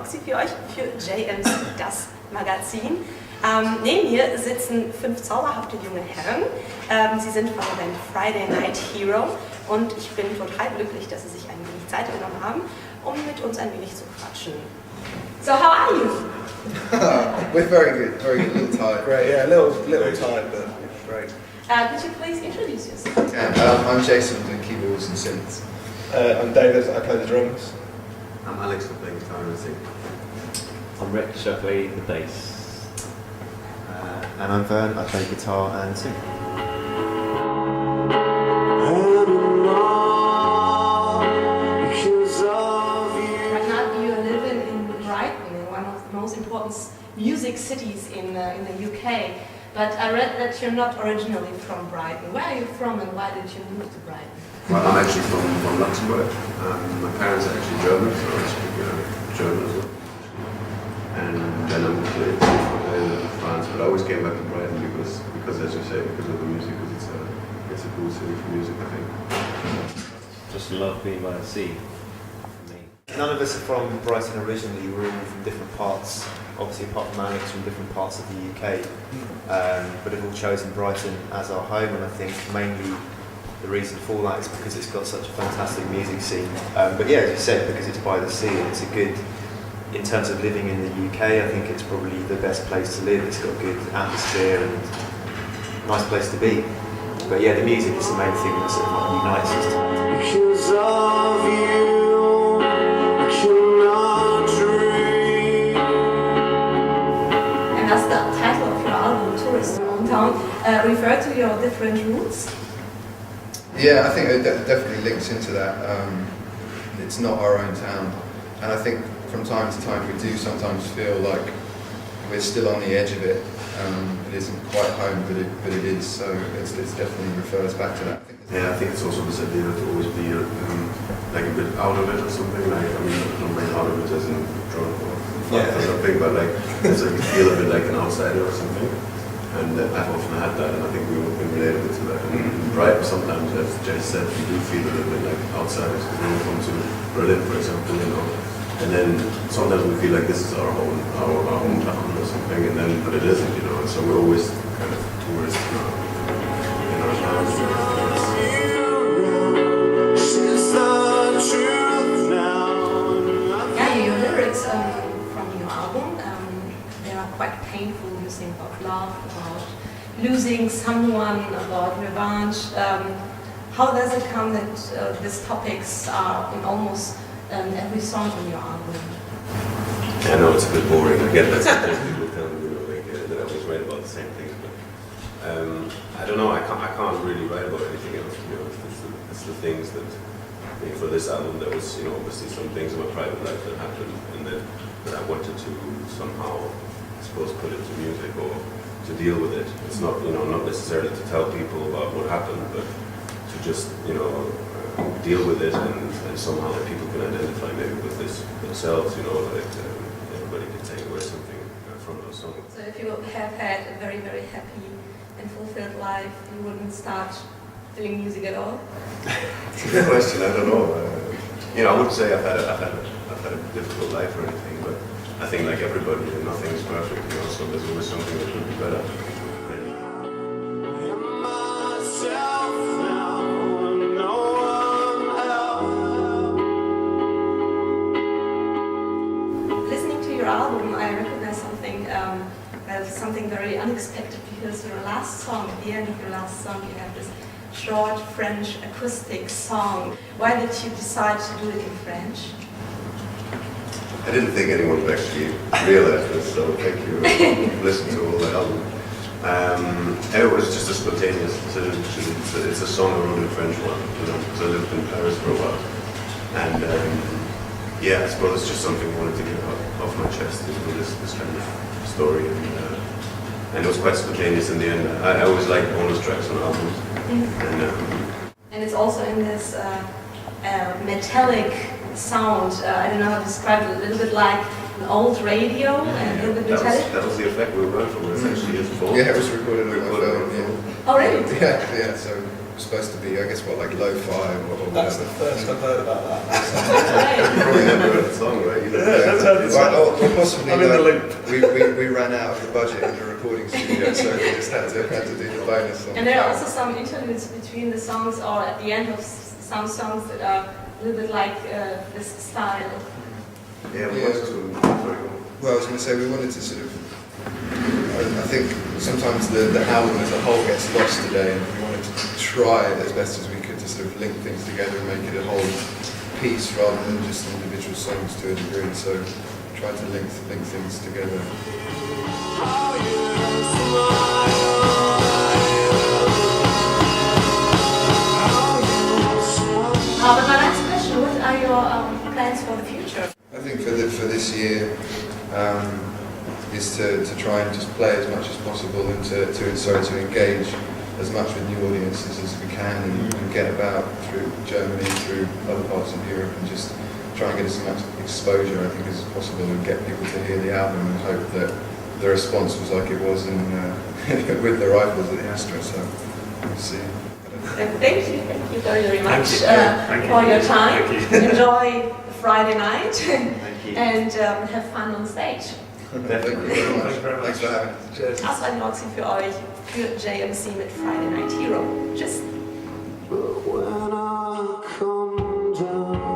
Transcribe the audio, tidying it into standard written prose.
Roxy für euch, für JMC, das Magazin. Neben mir sitzen 5 zauberhafte junge Herren. Sie sind von der Band Friday Night Hero und ich bin total glücklich, dass sie sich ein wenig Zeit genommen haben, um mit uns ein wenig zu quatschen. So, how are you? We're very good, a little tired. Great, yeah, a little tired, but great. Could you please introduce yourself? Yeah, I'm Jason, doing keyboards and synths. I'm David, I play the drums. I'm Alex, I play guitar and sing. I'm Rich, I play the bass. And I'm Vern, I play guitar and sing. Right now you live in Brighton, one of the most important music cities in the UK. But I read that you're not originally from Brighton. Where are you from and why did you move to Brighton? Well, I'm actually from Luxembourg. My parents are actually German, so I speak German as well. And then I moved to France, but I always came back to Brighton because as you say, because of the music, because it's a cool city for music, I think. Just love being by the sea. None of us are from Brighton originally, we're all from different parts, obviously apart from Alex, from different parts of the UK, but have all chosen Brighton as our home, and I think mainly the reason for that is because it's got such a fantastic music scene. But yeah, as you said, because it's by the sea, and it's a good, in terms of living in the UK, I think it's probably the best place to live. It's got good atmosphere and nice place to be. But yeah, the music is the main thing that sort of like unites us. Because of you, I cannot dream. And does the title of your album, Tourist Hometown, refer to your different roots? Yeah, I think it definitely links into that. It's not our own town, and I think from time to time we do sometimes feel like we're still on the edge of it. It isn't quite home, but it is. So it definitely refers back to that. Yeah, I think it's also this idea to always be like a bit out of it or something. Like I mean, not really out of it as in drunk or fucked or something, but like it's like you feel a bit like an outsider or something. And I've often had that, and I think we all can relate a bit to that. And Brighton sometimes, as Jay said, we do feel a little bit like outsiders because when we come to Berlin, for example, you know. And then sometimes we feel like this is our hometown or something, and then but it isn't, you know. And so we're always kind of tourists in our towns. Yeah, your lyrics from your album, they are quite painful. You sing about love, about losing someone, about revenge. How does it come that these topics are in almost every song on your album? I know it's a bit boring. I get that sometimes people tell me, you know, like, that I always write about the same things, but I don't know. I can't really write about anything else. You know, it's the things that. I mean, for this album, there was, you know, obviously some things in my private life that happened, and that I wanted to somehow, I suppose, put into music or to deal with it. It's not, you know, not necessarily to tell people about what happened, but to just, you know, deal with it and somehow that people can identify maybe with this themselves, you know, like everybody can take away something from those songs. So if you have had a very, very happy and fulfilled life, you wouldn't start doing music at all? It's a good question, I don't know. You know, I wouldn't say I've had a difficult life or anything, but I think like everybody, nothing is perfect, you know, so there's always something that could be better. Your album, I recognize something very unexpected, because your last song, at the end of your last song, you have this short French acoustic song. Why did you decide to do it in French? I didn't think anyone would actually realize this, so thank you. Listen to all the album. It was just a spontaneous decision. It's a song I wrote in French one, you know, because I lived in Paris for a while. And yeah, I suppose it's just something I wanted to get off my chest, you know, this kind of story. And it was quite spontaneous in the end. I always like bonus tracks on albums. And it's also in this metallic sound. I don't know how to describe it. A little bit like an old radio, and a little bit metallic. That was the effect we were going for. It actually is full. Yeah, it was recorded on my phone. Yeah. Oh really? Yeah. So it's supposed to be, I guess, what, like lo-fi or whatever. That's the first I've heard about that. Right. You probably never heard the song, right? Yeah, that's Or possibly I'm in the like, loop. we ran out of the budget in the recording studio, so we just had to do the bonus song. And there are also some interludes between the songs or at the end of some songs that are a little bit like this style. Yeah, well, I was going to say we wanted to sort of. I think sometimes the album as a whole gets lost today, and we wanted to try as best as we could to sort of link things together and make it a whole piece rather than just individual songs to a degree. So try to link things together. But my last question: what are your plans for the future? I think for this year is to try and just play as much as possible and to engage as much with new audiences as we can and get about through Germany, through other parts of Europe, and just try and get as much exposure I think as possible and get people to hear the album and hope that the response was like it was in with the Rifles at the Astra. So we'll see. Thank you very much Thank you. for your time. Thank you. Enjoy Friday night Thank you. and have fun on stage. Thank you very much. Thank you very much. Thanks for having us. Cheers. Das war die Roxy für euch, für JMC mit Friday Night Hero. Tschüss. But when I come down